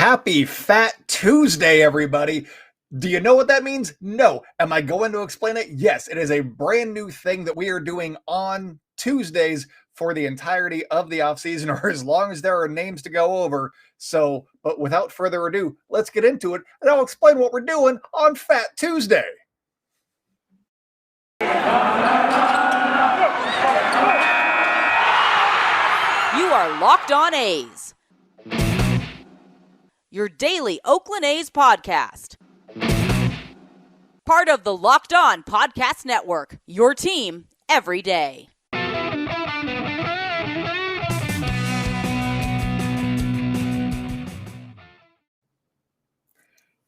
Happy Fat Tuesday, everybody. Do you know what that means? No. Am I going to explain it? Yes. It is a brand new thing that we are doing on Tuesdays for the entirety of the offseason, or as long as there are names to go over. So, but without further ado, let's get into it, and I'll explain what we're doing on Fat Tuesday. You are Locked On A's, your daily Oakland A's podcast. Part of the Locked On Podcast Network, your team every day.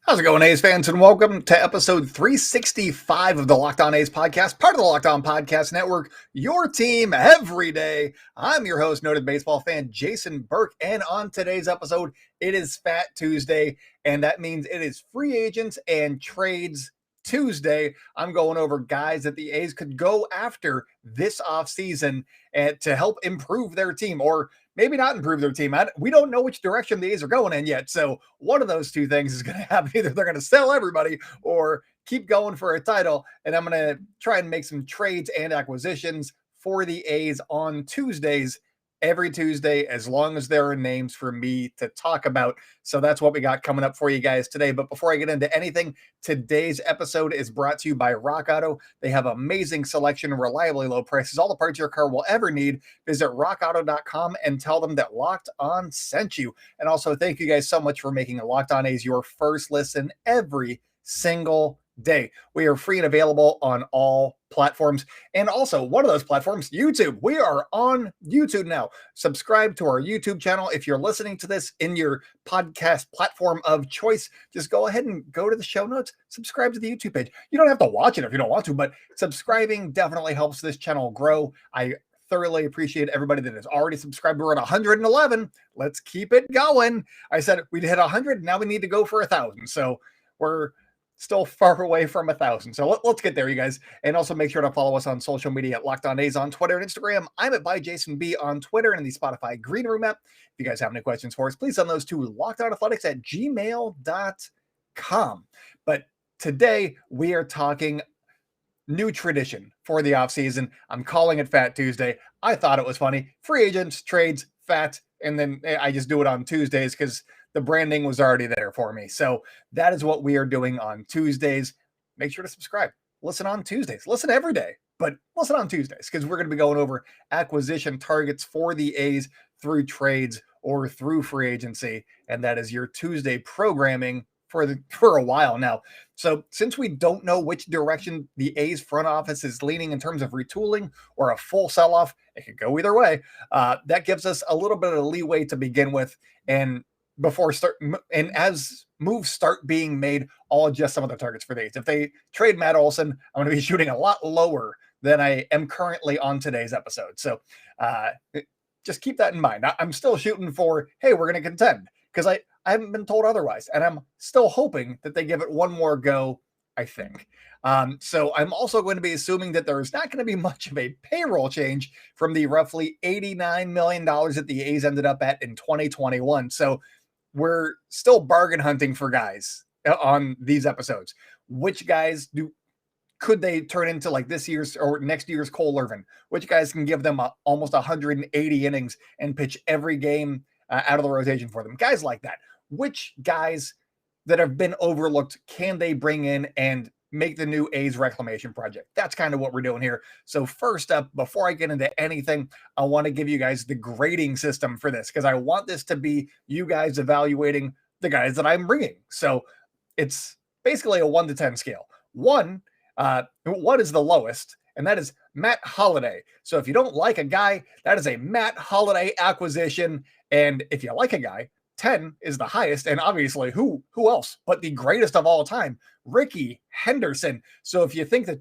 How's it going, A's fans, and welcome to episode 365 of the Locked On A's podcast, part of the Locked On Podcast Network, your team every day. I'm your host, noted baseball fan Jason Burke, and on today's episode, it is Fat Tuesday, and that means it is free agents and trades Tuesday. I'm going over guys that the A's could go after this offseason and to help improve their team, or maybe not improve their team. We don't know which direction the A's are going in yet. So one of those two things is going to happen. Either they're going to sell everybody or keep going for a title. And I'm going to try and make some trades and acquisitions for the A's on Tuesdays, every Tuesday, as long as there are names for me to talk about. So that's what we got coming up for you guys today. But before I get into anything, today's episode is brought to you by Rock Auto. They have amazing selection and reliably low prices, all the parts your car will ever need. Visit rockauto.com and tell them that Locked On sent you. And also thank you guys so much for making Locked On A's your first listen every single day. We are free and available on all platforms. And also one of those platforms, YouTube. We are on YouTube now. Subscribe to our YouTube channel. If you're listening to this in your podcast platform of choice, just go ahead and go to the show notes, subscribe to the YouTube page. You don't have to watch it if you don't want to, but subscribing definitely helps this channel grow. I thoroughly appreciate everybody that has already subscribed. We're at 111. Let's keep it going. I said we'd hit 100. Now we need to go for 1,000. So we're still far away from 1,000. So let's get there, you guys. And also make sure to follow us on social media at Locked On A's on Twitter and Instagram. I'm at @JasonB on Twitter and in the Spotify Green Room app. If you guys have any questions for us, please send those to lockedonathletics@gmail.com. But today we are talking new tradition for the offseason. I'm calling it Fat Tuesday. I thought it was funny. Free agents, trades, fat, and then I just do it on Tuesdays because the branding was already there for me. So that is what we are doing on Tuesdays. Make sure to subscribe. Listen on Tuesdays. Listen every day, but listen on Tuesdays because we're going to be going over acquisition targets for the A's through trades or through free agency. And that is your Tuesday programming for a while now. So since we don't know which direction the A's front office is leaning in terms of retooling or a full sell-off, it could go either way. That gives us a little bit of leeway to begin with. And as moves start being made, I'll adjust some of the targets for the A's. If they trade Matt Olson, I'm going to be shooting a lot lower than I am currently on today's episode. So just keep that in mind. I'm still shooting for, hey, we're going to contend because I haven't been told otherwise. And I'm still hoping that they give it one more go, I think. So I'm also going to be assuming that there's not going to be much of a payroll change from the roughly $89 million that the A's ended up at in 2021. So we're still bargain hunting for guys on these episodes. Which guys could they turn into like this year's or next year's Cole Irvin? Which guys can give them almost 180 innings and pitch every game out of the rotation for them? Guys like that. Which guys that have been overlooked can they bring in and make the new A's reclamation project? That's kind of what we're doing here. So first up, before I get into anything, I want to give you guys the grading system for this because I want this to be you guys evaluating the guys that I'm bringing. So it's basically a 1 to 10 scale. One is the lowest, and that is Matt Holliday. So if you don't like a guy, that is a Matt Holliday acquisition. And if you like a guy, 10 is the highest, and obviously who else but the greatest of all time, Ricky Henderson. So if you think that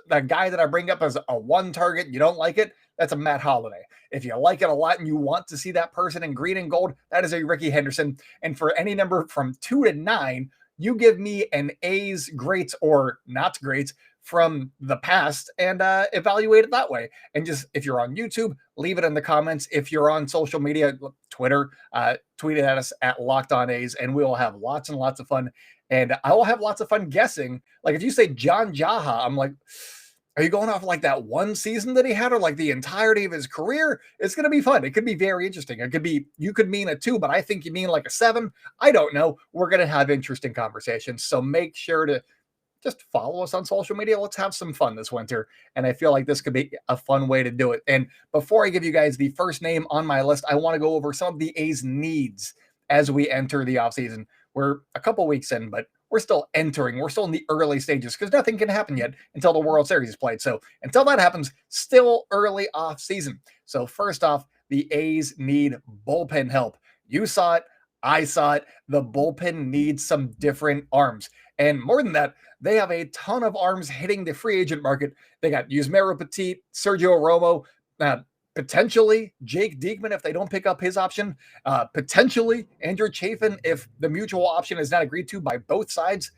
the guy that I bring up as a 1 target, you don't like it, that's a Matt Holliday. If you like it a lot and you want to see that person in green and gold, that is a Ricky Henderson. And for any number from 2 to 9, you give me an A's greats or not greats from the past and evaluate it that way. And just if you're on YouTube, leave it in the comments. If you're on social media, Twitter, tweet it at us at Locked On A's, and we will have lots and lots of fun. And I will have lots of fun guessing. Like if you say John Jaha, I'm like, are you going off like that one season that he had, or like the entirety of his career? It's going to be fun. It could be very interesting. It could be, you could mean a 2, but I think you mean like a 7. I don't know. We're going to have interesting conversations. So make sure to just follow us on social media. Let's have some fun this winter. And I feel like this could be a fun way to do it. And before I give you guys the first name on my list, I want to go over some of the A's needs as we enter the offseason. We're a couple weeks in, but we're still entering. We're still in the early stages because nothing can happen yet until the World Series is played. So until that happens, still early off season. So first off, the A's need bullpen help. You saw it. I saw it. The bullpen needs some different arms. And more than that, they have a ton of arms hitting the free agent market. They got Yusmeiro Petit, Sergio Romo, potentially Jake Diekman if they don't pick up his option, potentially Andrew Chaffin if the mutual option is not agreed to by both sides.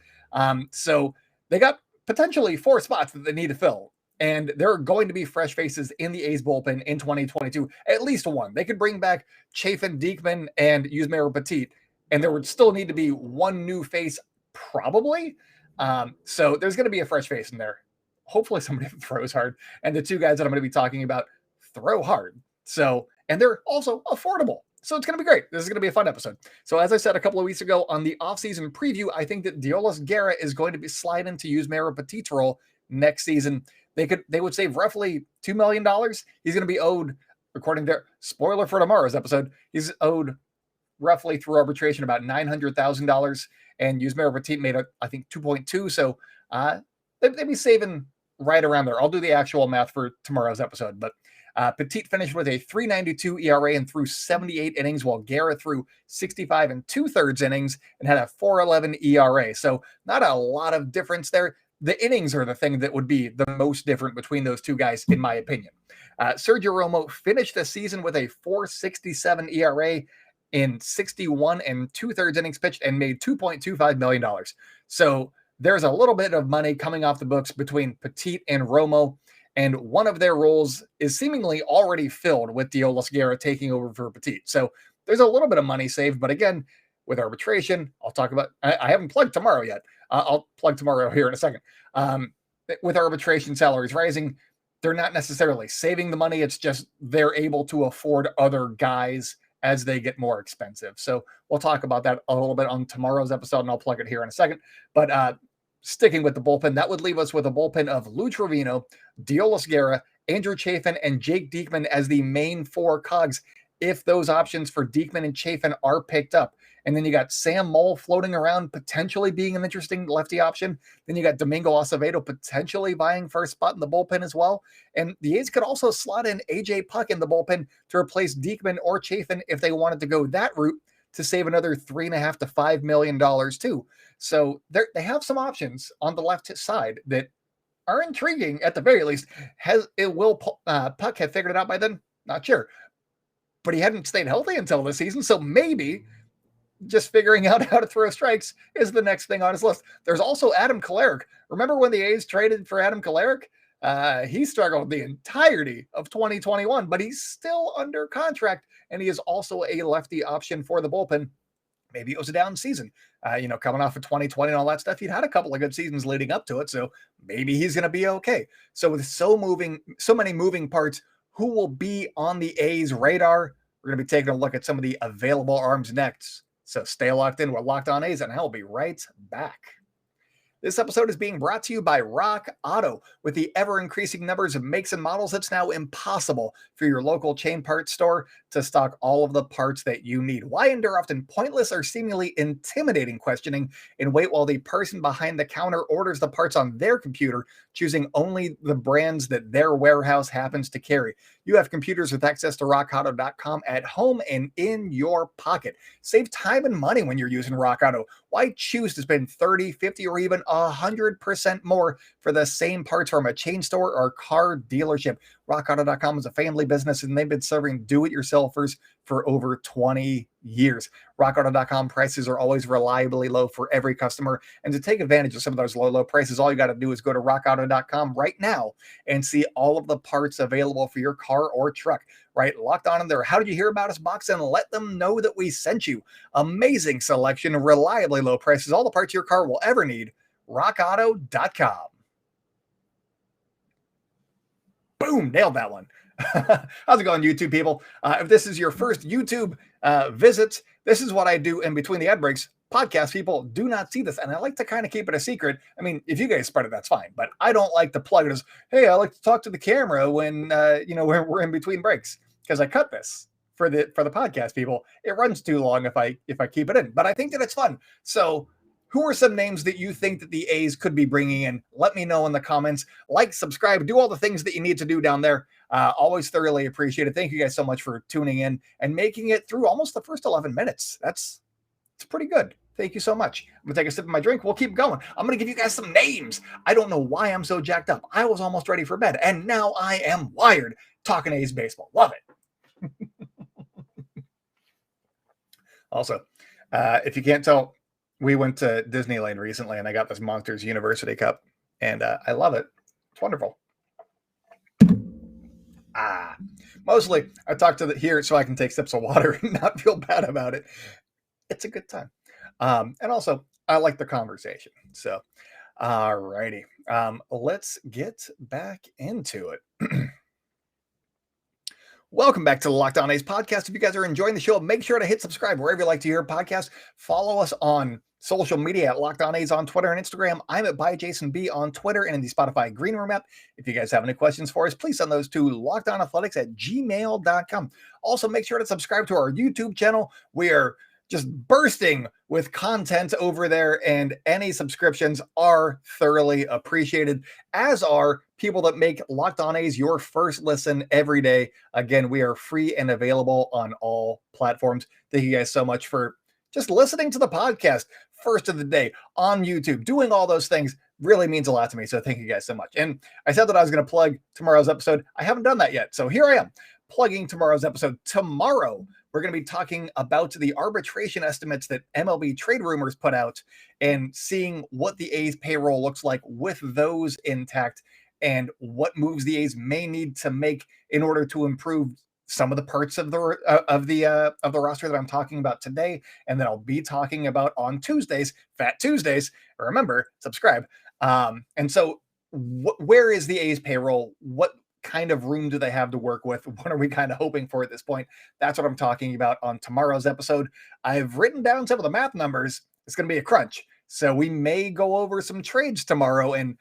So they got potentially 4 spots that they need to fill. And there are going to be fresh faces in the A's bullpen in 2022, at least one. They could bring back Chaffin, Diekman, and Yusmeiro Petit, and there would still need to be one new face, probably. So there's going to be a fresh face in there. Hopefully somebody throws hard. And the 2 guys that I'm going to be talking about throw hard. So, and they're also affordable. So it's going to be great. This is going to be a fun episode. So as I said a couple of weeks ago on the offseason preview, I think that Diolis Guerra is going to be slide into Yusmeiro Petit's role next season. They would save roughly $2 million. He's going to be owed, according to spoiler for tomorrow's episode, he's owed roughly through arbitration about $900,000, and Yusmeiro Petit made I think 2.2. So they'd be saving right around there. I'll do the actual math for tomorrow's episode, but Petit finished with a 3.92 ERA and threw 78 innings, while Guerra threw 65 2/3 innings and had a 4.11 ERA. So not a lot of difference there. The innings are the thing that would be the most different between those 2 guys, in my opinion. Sergio Romo finished the season with a 4.67 ERA in 61 2/3 innings pitched and made $2.25 million. So there's a little bit of money coming off the books between Petit and Romo, and one of their roles is seemingly already filled with Diolis Guerra taking over for Petit. So there's a little bit of money saved, but again, with arbitration, I'll talk about, I haven't plugged tomorrow yet. I'll plug tomorrow here in a second. With arbitration salaries rising, they're not necessarily saving the money. It's just they're able to afford other guys as they get more expensive. So we'll talk about that a little bit on tomorrow's episode, and I'll plug it here in a second. But sticking with the bullpen, that would leave us with a bullpen of Lou Trevino, Diolis Guerra, Andrew Chaffin, and Jake Diekman as the main 4 cogs, if those options for Diekman and Chaffin are picked up. And then you got Sam Moll floating around, potentially being an interesting lefty option. Then you got Domingo Acevedo potentially vying for a spot in the bullpen as well. And the A's could also slot in AJ Puck in the bullpen to replace Diekman or Chaffin if they wanted to go that route to save another $3.5 to $5 million too. So they have some options on the left side that are intriguing at the very least. Puck have figured it out by then? Not sure. But he hadn't stayed healthy until this season, so maybe just figuring out how to throw strikes is the next thing on his list. There's also Adam Calerik. Remember when the A's traded for Adam Calerik? He struggled the entirety of 2021, but he's still under contract, and he is also a lefty option for the bullpen. Maybe it was a down season, coming off of 2020 and all that stuff. He'd had a couple of good seasons leading up to it, so maybe he's going to be okay. So with so many moving parts, who will be on the A's radar? We're going to be taking a look at some of the available arms next. So stay locked in. We're Locked On A's, and I'll be right back. This episode is being brought to you by Rock Auto. With the ever-increasing numbers of makes and models, it's now impossible for your local chain parts store to stock all of the parts that you need. Why endure often pointless or seemingly intimidating questioning and wait while the person behind the counter orders the parts on their computer, choosing only the brands that their warehouse happens to carry? You have computers with access to rockauto.com at home and in your pocket. Save time and money when you're using Rock Auto. Why choose to spend $30, $50, or even 100% more for the same parts from a chain store or car dealership. RockAuto.com is a family business, and they've been serving do-it-yourselfers for over 20 years. RockAuto.com prices are always reliably low for every customer. And to take advantage of some of those low prices, all you got to do is go to RockAuto.com right now and see all of the parts available for your car or truck. Right, locked on in there. How did you hear about us box, and let them know that we sent you. Amazing selection, reliably low prices, all the parts your car will ever need. RockAuto.com. Boom, nailed that one. How's it going, YouTube people? If this is your first YouTube visit, this is what I do in between the ad breaks. Podcast people do not see this, and I like to kind of keep it a secret. I mean, if you guys spread it, that's fine, but I don't like to plug it as, hey, I like to talk to the camera when we're in between breaks, because I cut this for the podcast people. It runs too long if I keep it in, but I think that it's fun. So who are some names that you think that the A's could be bringing in? Let me know in the comments. Like, subscribe, do all the things that you need to do down there. Always thoroughly appreciate it. Thank you guys so much for tuning in and making it through almost the first 11 minutes. It's pretty good. Thank you so much. I'm going to take a sip of my drink. We'll keep going. I'm going to give you guys some names. I don't know why I'm so jacked up. I was almost ready for bed, and now I am wired talking A's baseball. Love it. Also, if you can't tell, we went to Disneyland recently, and I got this Monsters University cup, and I love it. It's wonderful. Mostly I talk to here so I can take sips of water and not feel bad about it. It's a good time. And also, I like the conversation. So, all righty. Let's get back into it. Welcome back to the Locked On A's podcast. If you guys are enjoying the show, make sure to hit subscribe wherever you like to hear podcasts. Follow us on social media at Locked On A's on Twitter and Instagram. I'm at ByJasonB on Twitter and in the Spotify Green Room app. If you guys have any questions for us, please send those to lockedonathletics@gmail.com. Also, make sure to subscribe to our YouTube channel. We are just bursting with content over there, and any subscriptions are thoroughly appreciated, as are people that make Locked On A's your first listen every day. Again, we are free and available on all platforms. Thank you guys so much for just listening to the podcast first of the day on YouTube. Doing all those things really means a lot to me, so thank you guys so much. And I said that I was going to plug tomorrow's episode. I haven't done that yet, so here I am plugging tomorrow's episode. Tomorrow, we're going to be talking about the arbitration estimates that MLB Trade Rumors put out and seeing what the A's payroll looks like with those intact and what moves the A's may need to make in order to improve some of the parts of the roster that I'm talking about today, and that I'll be talking about on Tuesdays, Fat Tuesdays. Remember, subscribe. And so, where is the A's payroll? What kind of room do they have to work with? What are we kind of hoping for at this point? That's what I'm talking about on tomorrow's episode. I've written down some of the math numbers. It's going to be a crunch. So we may go over some trades tomorrow, and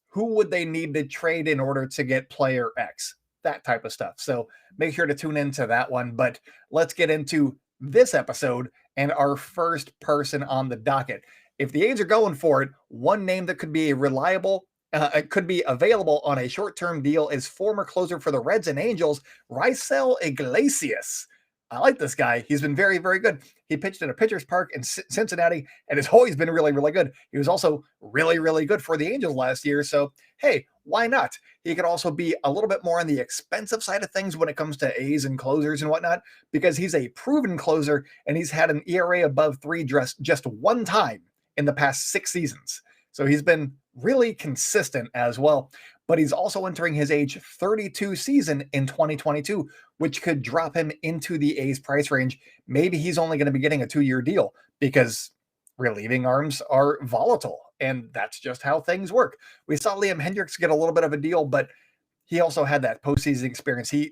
who would they need to trade in order to get player X, that type of stuff. So make sure to tune into that one. But let's get into this episode and our first person on the docket. If the A's are going for it, one name that could be a reliable it could be available on a short-term deal is former closer for the Reds and Angels, Raisel Iglesias. I like this guy. He's been very, very good. He pitched at a pitcher's park in Cincinnati and has always been really, really good. He was also really, really good for the Angels last year. So, hey, why not? He could also be a little bit more on the expensive side of things when it comes to A's and closers and whatnot, because he's a proven closer and he's had an ERA above 3 just one time in the past 6 seasons. So he's been really consistent as well, but he's also entering his age 32 season in 2022, which could drop him into the A's price range. Maybe he's only going to be getting a 2-year deal because relieving arms are volatile, and that's just how things work. We saw Liam Hendricks get a little bit of a deal, but he also had that postseason experience. He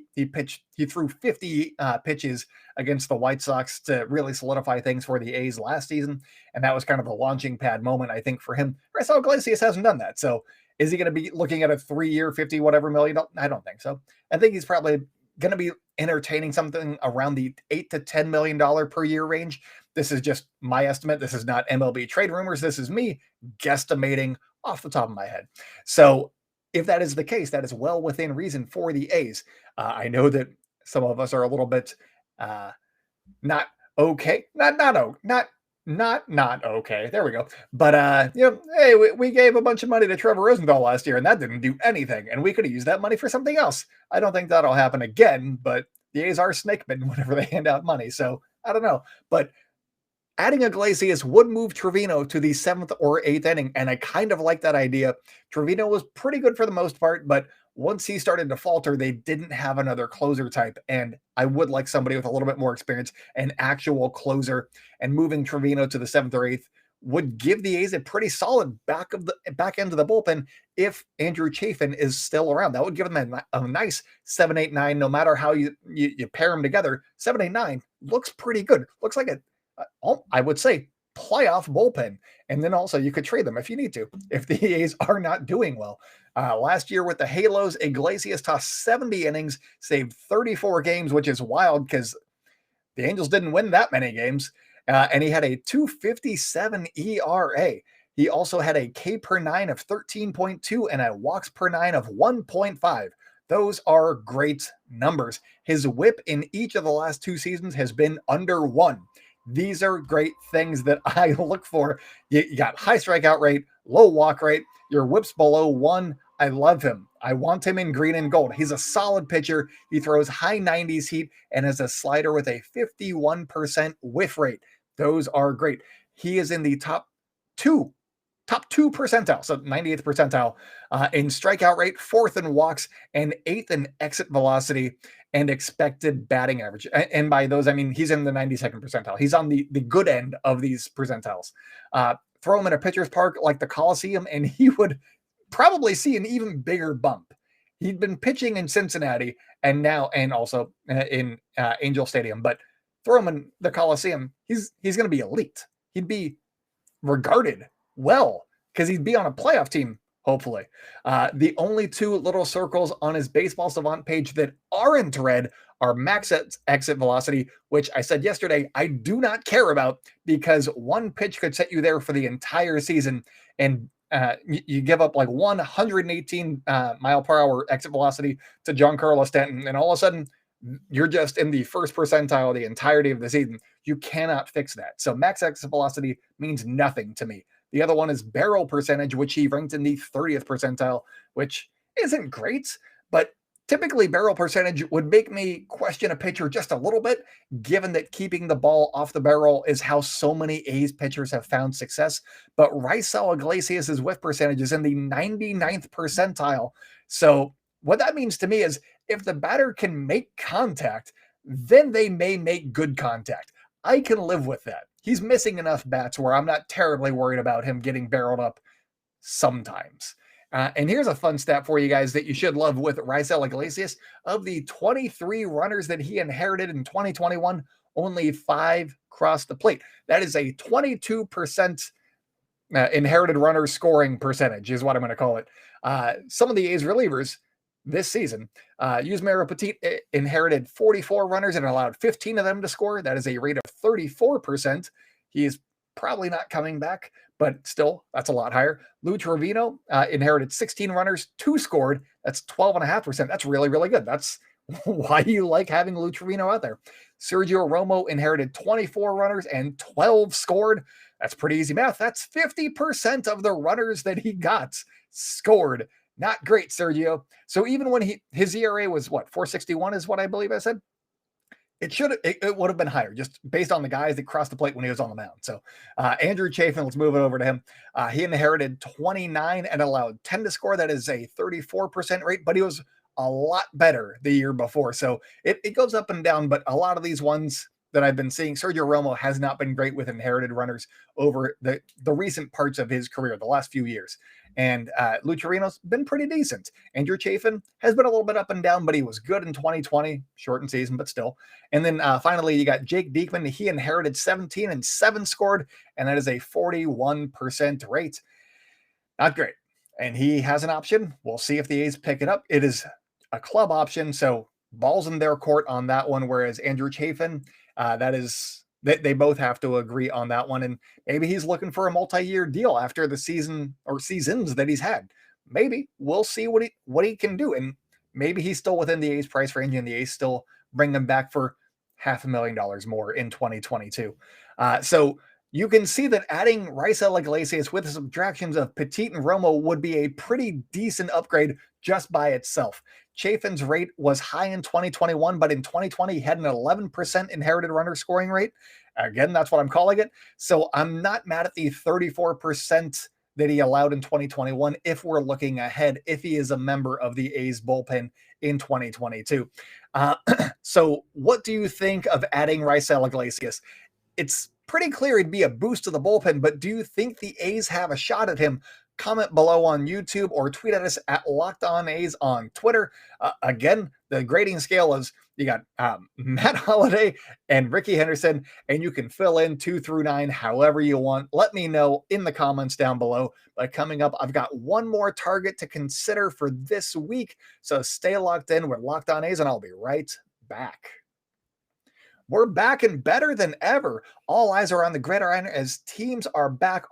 threw 50 pitches against the White Sox to really solidify things for the A's last season, and that was kind of a launching pad moment, I think, for him. Raisel Iglesias hasn't done that, so is he going to be looking at a 3-year, 50 whatever million? I don't think so. I think he's probably going to be entertaining something around the $8 to $10 million per year range. This is just my estimate. This is not MLB Trade Rumors. This is me guesstimating off the top of my head. So if that is the case, that is well within reason for the A's. I know that some of us are a little bit not okay, not not okay. There we go. But hey, we gave a bunch of money to Trevor Rosenthal last year, and that didn't do anything. And we could have used that money for something else. I don't think that'll happen again. But the A's are snakemen whenever they hand out money, so I don't know. But adding Iglesias would move Trevino to the 7th or 8th inning, and I kind of like that idea. Trevino was pretty good for the most part, but once he started to falter, they didn't have another closer type, and I would like somebody with a little bit more experience, an actual closer, and moving Trevino to the 7th or 8th would give the A's a pretty solid back end of the bullpen if Andrew Chaffin is still around. That would give them a nice 7-8-9, no matter how you pair them together. 7-8-9 looks pretty good. Looks like I would say playoff bullpen. And then also you could trade them if you need to, if the A's are not doing well. Last year with the Halos, Iglesias tossed 70 innings, saved 34 games, which is wild because the Angels didn't win that many games. And he had a 2.57 ERA. He also had a K per 9 of 13.2 and a walks per 9 of 1.5. Those are great numbers. His whip in each of the last 2 seasons has been under 1. These are great things that I look for. You got high strikeout rate, low walk rate, your whip's below 1. I love him. I want him in green and gold. He's a solid pitcher. He throws high 90s heat and has a slider with a 51% whiff rate. Those are great. He is in the top 2 percentile, so 98th percentile in strikeout rate, 4th in walks, and 8th in exit velocity and expected batting average. And by those, I mean he's in the 92nd percentile. He's on the good end of these percentiles. Throw him in a pitcher's park like the Coliseum, and he would probably see an even bigger bump. He'd been pitching in Cincinnati and also in Angel Stadium, but throw him in the Coliseum, he's going to be elite. He'd be regarded well because he'd be on a playoff team, hopefully. The only 2 little circles on his Baseball Savant page that aren't red are max exit velocity, which I said yesterday I do not care about because one pitch could set you there for the entire season, and you give up like 118 mile per hour exit velocity to Giancarlo Stanton, and all of a sudden you're just in the 1st percentile the entirety of the season. You cannot fix that. So max exit velocity means nothing to me. The other one is barrel percentage, which he ranked in the 30th percentile, which isn't great, but typically barrel percentage would make me question a pitcher just a little bit, given that keeping the ball off the barrel is how so many A's pitchers have found success. But Raisel Iglesias' whiff percentage is in the 99th percentile. So what that means to me is if the batter can make contact, then they may make good contact. I can live with that. He's missing enough bats where I'm not terribly worried about him getting barreled up sometimes. And here's a fun stat for you guys that you should love with Raisel Iglesias. Of the 23 runners that he inherited in 2021, only 5 crossed the plate. That is a 22% inherited runner scoring percentage is what I'm going to call it. Some of the A's relievers this season, Yusmeiro Petit inherited 44 runners and allowed 15 of them to score. That is a rate of 34%. He is probably not coming back, but still, that's a lot higher. Lou Trevino inherited 16 runners, 2 scored. That's 12.5%. That's really, really good. That's why you like having Lou Trevino out there. Sergio Romo inherited 24 runners and 12 scored. That's pretty easy math. That's 50% of the runners that he got scored. Not great, Sergio. So even when his ERA was 4.61 is what I believe I said. It would have been higher just based on the guys that crossed the plate when he was on the mound. So Andrew Chaffin, let's move it over to him. He inherited 29 and allowed 10 to score. That is a 34% rate, but he was a lot better the year before. So it goes up and down, but a lot of these ones that I've been seeing, Sergio Romo has not been great with inherited runners over the recent parts of his career, the last few years. And Lou Trevino's been pretty decent. Andrew Chaffin has been a little bit up and down, but he was good in 2020, shortened season, but still. And then finally, you got Jake Diekman. He inherited 17 and 7 scored, and that is a 41% rate. Not great. And he has an option. We'll see if the A's pick it up. It is a club option, so ball's in their court on that one, whereas Andrew Chaffin, they both have to agree on that one. And maybe he's looking for a multi-year deal after the season or seasons that he's had. Maybe we'll see what he can do. And maybe he's still within the A's price range and the A's still bring him back for $500,000 more in 2022. So you can see that adding Raisel Iglesias with the subtractions of Petit and Romo would be a pretty decent upgrade just by itself. Chaffin's rate was high in 2021, but in 2020 he had an 11% inherited runner scoring rate. Again, that's what I'm calling it. So I'm not mad at the 34% that he allowed in 2021 if we're looking ahead, if he is a member of the A's bullpen in 2022. So what do you think of adding Raisel Iglesias? It's pretty clear he'd be a boost to the bullpen, but do you think the A's have a shot at him? Comment below on YouTube or tweet at us at Locked On A's on Twitter. Again, the grading scale is you got Matt Holliday and Ricky Henderson, and you can fill in 2 through 9 however you want. Let me know in the comments down below. But coming up, I've got one more target to consider for this week. So stay locked in. We're Locked On A's, and I'll be right back. We're back and better than ever. All eyes are on the gridiron as teams are back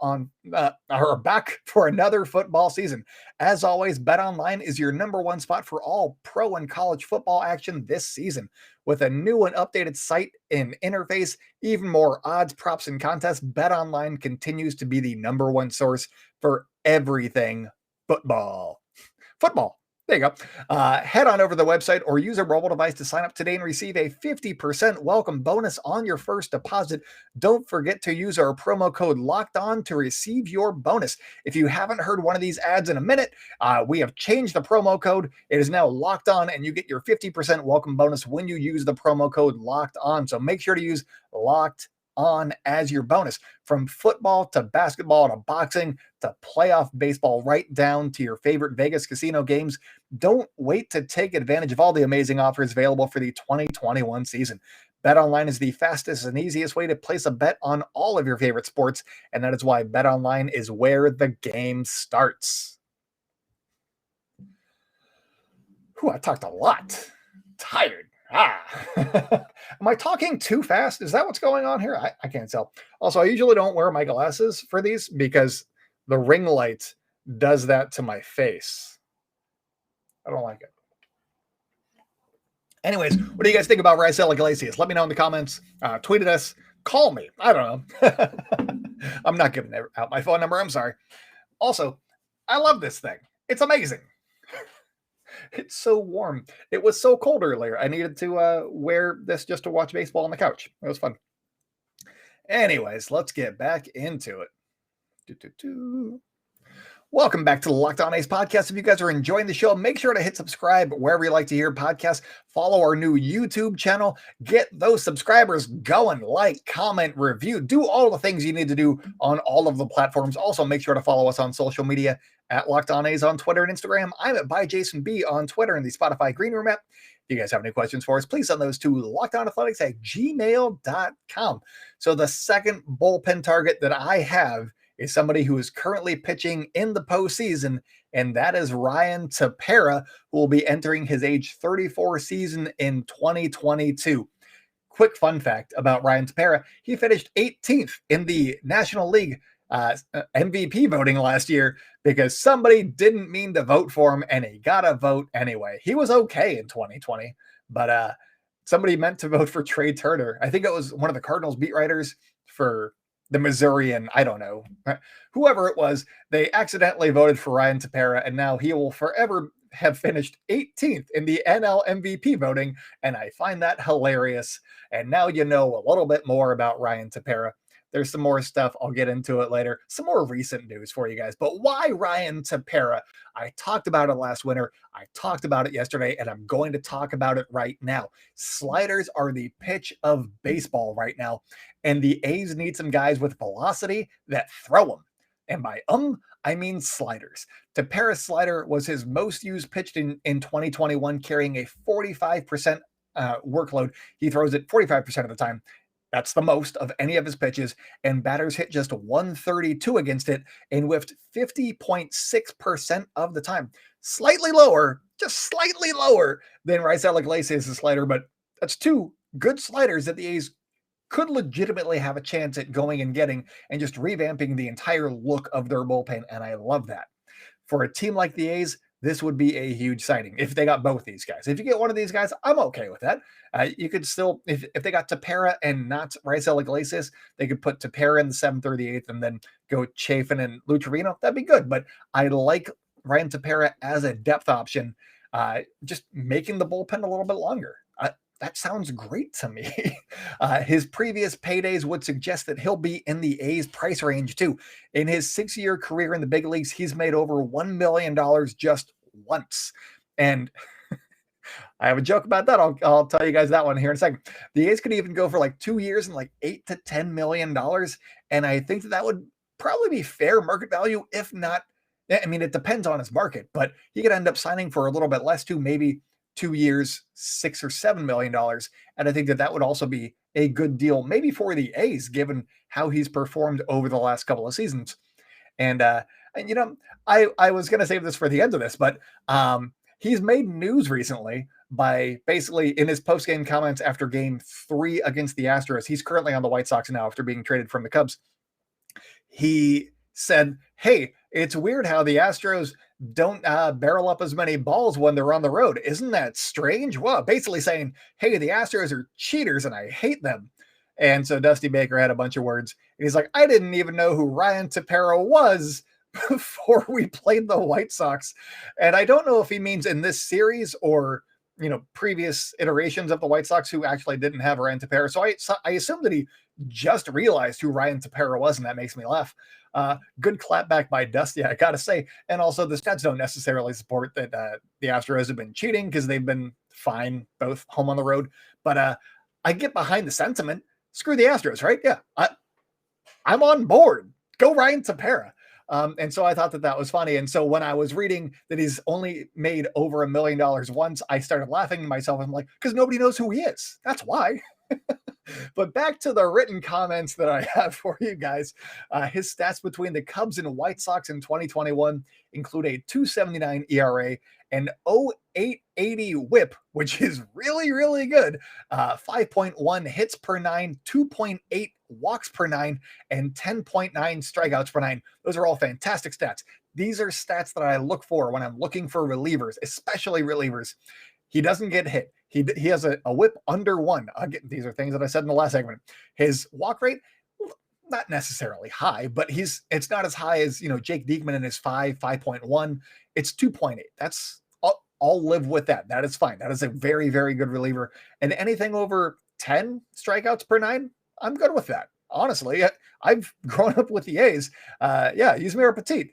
for another football season. As always, BetOnline is your number one spot for all pro and college football action this season. With a new and updated site and interface, even more odds, props, and contests, BetOnline continues to be the number one source for everything football. There you go. Head on over to the website or use a mobile device to sign up today and receive a 50% welcome bonus on your first deposit. Don't forget to use our promo code LOCKEDON to receive your bonus. If you haven't heard one of these ads in a minute, we have changed the promo code. It is now Locked On, and you get your 50% welcome bonus when you use the promo code Locked On. So make sure to use Locked On as your bonus. From football to basketball to boxing to playoff baseball, right down to your favorite Vegas casino games. Don't wait to take advantage of all the amazing offers available for the 2021 season. BetOnline is the fastest and easiest way to place a bet on all of your favorite sports, and that is why BetOnline is where the game starts. I talked a lot. Tired. Am I talking too fast? Is that what's going on here? I can't tell. Also, I usually don't wear my glasses for these because the ring light does that to my face. I don't like it. Anyways, what do you guys think about Raisel Iglesias? Let me know in the comments. Tweet at us. Call me. I don't know. I'm not giving out my phone number. I'm sorry. Also, I love this thing. It's amazing. It's so warm. It was so cold earlier. I needed to wear this just to watch baseball on the couch. It was fun. Anyways, let's get back into it. Welcome back to the Locked On A's podcast. If you guys are enjoying the show, make sure to hit subscribe wherever you like to hear podcasts. Follow our new YouTube channel. Get those subscribers going. Like, comment, review. Do all the things you need to do on all of the platforms. Also, make sure to follow us on social media at Locked On A's on Twitter and Instagram. I'm at ByJasonB on Twitter and the Spotify Green Room app. If you guys have any questions for us, please send those to lockedonathletics@gmail.com. So the second bullpen target that I have is somebody who is currently pitching in the postseason, and that is Ryan Tapara, who will be entering his age 34 season in 2022. Quick fun fact about Ryan Tapara: he finished 18th in the National League MVP voting last year because somebody didn't mean to vote for him, and he got a vote anyway. He was okay in 2020, but somebody meant to vote for Trey Turner. I think it was one of the Cardinals beat writers for the Missourian, I don't know, whoever it was, they accidentally voted for Ryan Tapara, and now he will forever have finished 18th in the NL MVP voting, and I find that hilarious. And now you know a little bit more about Ryan Tapara. There's some more stuff. I'll get into it later. Some more recent news for you guys. But why Ryan Tapara? I talked about it last winter. I talked about it yesterday, and I'm going to talk about it right now. Sliders are the pitch of baseball right now, and the A's need some guys with velocity that throw them. And by I mean sliders. Tapara's slider was his most used pitch in 2021, carrying a 45% workload. He throws it 45% of the time. That's the most of any of his pitches, and batters hit just 132 against it and whiffed 50.6% of the time. Slightly lower, just slightly lower than Raisel Iglesias' slider, but that's two good sliders that the A's could legitimately have a chance at going and getting and just revamping the entire look of their bullpen, and I love that. For a team like the A's, this would be a huge signing if they got both these guys. If you get one of these guys, I'm okay with that. You could still, if they got Tapara and not Raisel Iglesias, they could put Tapara in the 7th or the 8th and then go Chaffin and Lutrevino. That'd be good. But I like Ryan Tapara as a depth option, just making the bullpen a little bit longer. That sounds great to me. His previous paydays would suggest that he'll be in the A's price range too. In his 6-year career in the big leagues, he's made over $1 million just once. And I have a joke about that. I'll tell you guys that one here in a second. The A's could even go for like 2 years and like $8 to $10 million. And I think that would probably be fair market value. If not, I mean, it depends on his market, but he could end up signing for a little bit less too, maybe 2 years, $6 or $7 million. And I think that would also be a good deal, maybe for the A's, given how he's performed over the last couple of seasons. And you know, I was going to save this for the end of this, but he's made news recently by basically in his post-game comments after game 3 against the Astros. He's currently on the White Sox now after being traded from the Cubs. He said, hey, it's weird how the Astros don't barrel up as many balls when they're on the road. Isn't that strange? Well, basically saying, hey, the Astros are cheaters and I hate them. And so Dusty Baker had a bunch of words. And he's like, I didn't even know who Ryan Tapara was before we played the White Sox. And I don't know if he means in this series or, you know, previous iterations of the White Sox who actually didn't have Ryan Tapara. So I assume that he just realized who Ryan Tapara was, and that makes me laugh. Good clapback by Dusty, I gotta say. And also the stats don't necessarily support that the Astros have been cheating because they've been fine both home on the road. But I get behind the sentiment. Screw the Astros, right? Yeah, I'm on board. Go Ryan Tapara. And so I thought that was funny. And so when I was reading that he's only made over $1 million once, I started laughing to myself. I'm like, because nobody knows who he is. That's why. But back to the written comments that I have for you guys. His stats between the Cubs and White Sox in 2021 include a 2.79 ERA and 0.880 whip, which is really, really good. 5.1 hits per 9, 2.8 walks per 9, and 10.9 strikeouts per 9. Those are all fantastic stats. These are stats that I look for when I'm looking for relievers, especially relievers. He doesn't get hit. He has a whip under 1. Again, these are things that I said in the last segment. His walk rate, not necessarily high, but it's not as high as, you know, Jake Diekman in his 5.1. It's 2.8. That's I'll live with that. That is fine. That is a very, very good reliever. And anything over 10 strikeouts per 9, I'm good with that. Honestly, I've grown up with the A's. Yusmeiro Petit.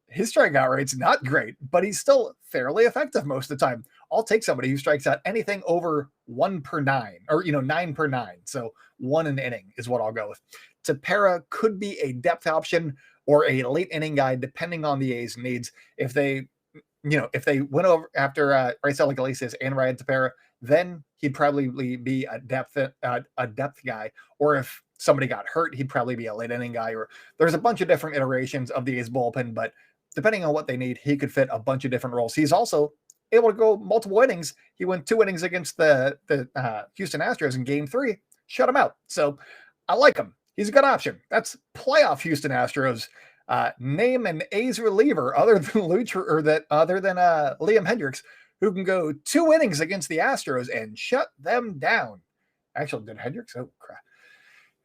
His strikeout rate's not great, but he's still fairly effective most of the time. I'll take somebody who strikes out anything over 1 per 9 or, 9 per 9. So 1 an inning is what I'll go with. Tapara could be a depth option or a late inning guy, depending on the A's needs. If they went over after Raisel Iglesias and Ryan Tapara, then he'd probably be a depth guy. Or if somebody got hurt, he'd probably be a late inning guy. Or there's a bunch of different iterations of the A's bullpen, but depending on what they need, he could fit a bunch of different roles. He's also able to go multiple innings. He went 2 innings against the Houston Astros in game 3, shut him out. So I like him. He's a good option. That's playoff Houston Astros. Name an A's reliever other than Liam Hendricks who can go 2 innings against the Astros and shut them down. Actually, did Hendricks? Oh, crap.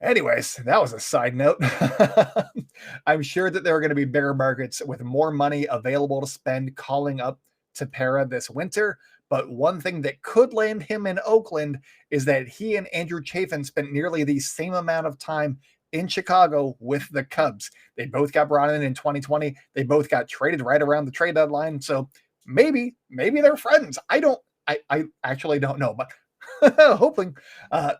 Anyways, that was a side note. I'm sure that there are going to be bigger markets with more money available to spend calling up Tapara this winter. But one thing that could land him in Oakland is that he and Andrew Chaffin spent nearly the same amount of time in Chicago with the Cubs. They both got brought in 2020. They both got traded right around the trade deadline. So maybe they're friends. I actually don't know, but hoping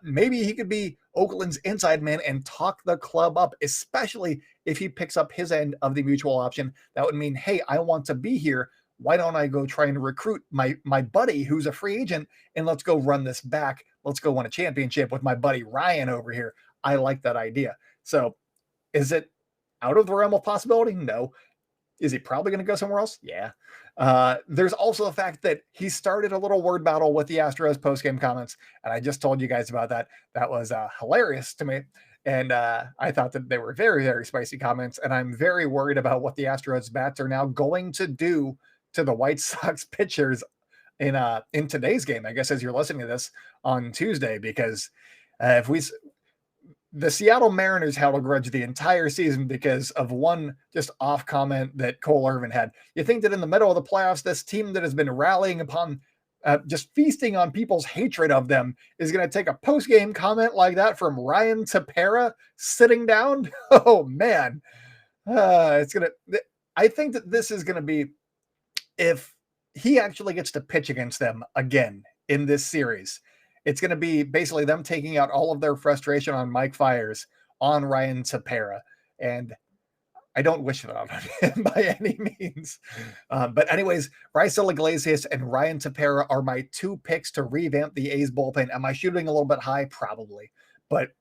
maybe he could be Oakland's inside man and talk the club up, especially if he picks up his end of the mutual option. That would mean, hey, I want to be here. Why don't I go try and recruit my buddy who's a free agent, and let's go run this back. Let's go win a championship with my buddy Ryan over here. I like that idea. So is it out of the realm of possibility? No. Is he probably going to go somewhere else? Yeah. There's also the fact that he started a little word battle with the Astros post-game comments, and I just told you guys about that. That was hilarious to me. And I thought that they were very, very spicy comments, and I'm very worried about what the Astros bats are now going to do to the White Sox pitchers in today's game, I guess, as you're listening to this on Tuesday, because if the Seattle Mariners held a grudge the entire season because of one just off comment that Cole Irvin had. You think that in the middle of the playoffs, this team that has been rallying upon just feasting on people's hatred of them is going to take a post-game comment like that from Ryan Tapara sitting down? Oh, man. I think that this is going to be, if he actually gets to pitch against them again in this series, it's going to be basically them taking out all of their frustration on Mike Fiers on Ryan Tapara. And I don't wish that on him by any means. But anyways, Raisel Iglesias and Ryan Tapara are my two picks to revamp the A's bullpen. Am I shooting a little bit high? Probably. But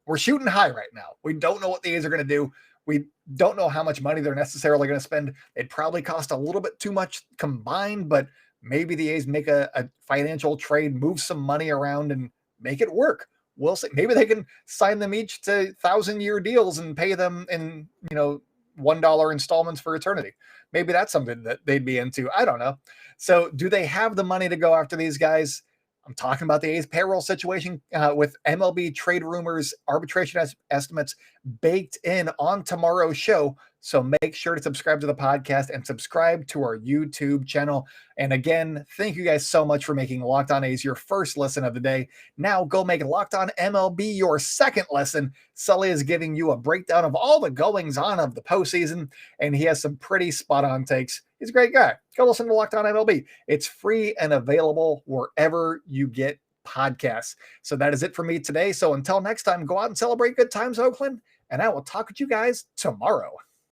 we're shooting high right now. We don't know what the A's are going to do. We don't know how much money they're necessarily going to spend. It'd probably cost a little bit too much combined, but maybe the A's make a financial trade, move some money around, and make it work. We'll see. Maybe they can sign them each to 1,000-year deals and pay them in, $1 installments for eternity. Maybe that's something that they'd be into. I don't know. So do they have the money to go after these guys? I'm talking about the A's payroll situation with MLB trade rumors, arbitration estimates baked in on tomorrow's show. So make sure to subscribe to the podcast and subscribe to our YouTube channel. And again, thank you guys so much for making Locked On A's your first listen of the day. Now go make Locked On MLB your second listen. Sully is giving you a breakdown of all the goings on of the postseason, and he has some pretty spot on takes. He's a great guy. Go listen to Locked On MLB. It's free and available wherever you get podcasts. So that is it for me today. So until next time, go out and celebrate good times, Oakland, and I will talk with you guys tomorrow.